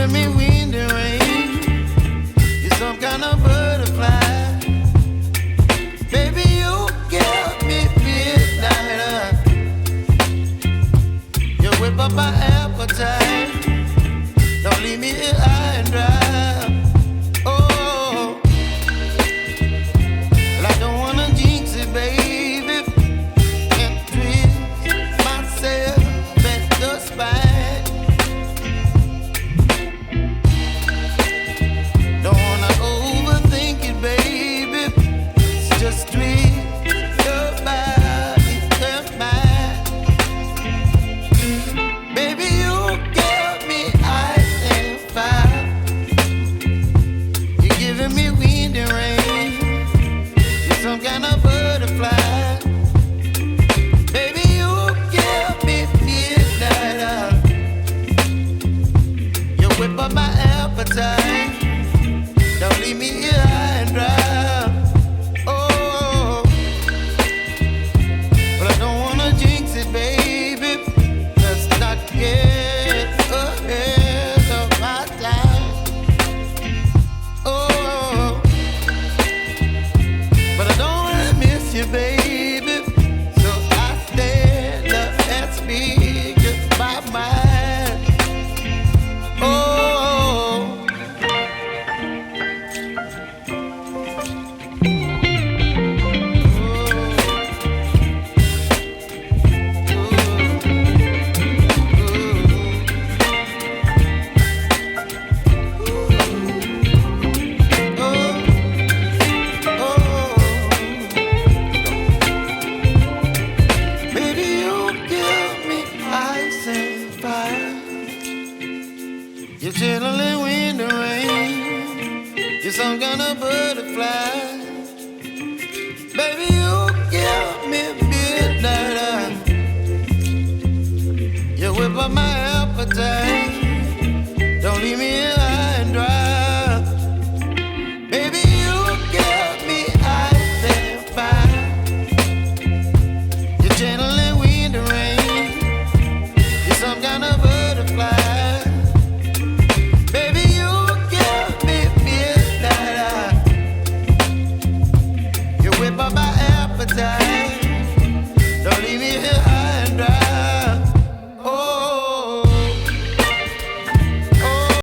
giving me wind and rain. You're some kind of butterfly. Baby, you give me midnight. You whip up my appetite. Don't leave me here high and dry. Oh, well, I don't wanna jinx it, baby. Can't twist myself at the spine. Don't wanna overthink it, baby. It's just twist your body and mine. Baby, you give me ice and fire. You're giving me wind and rain. You're some kind of butterfly. Baby, you give me midnight. You whip up my appetite. Don't leave me here high and dry. Oh, but I don't wanna jinx it, baby. Let's not get ahead of my time. Oh, but I don't wanna miss you, baby. So I stand up and speak just my mind. Oh. Baby, you give me ice and fire. You're chilling wind and rain. You're some kind of butterfly. Baby, you give me midnight. You whip up my appetite. Don't leave me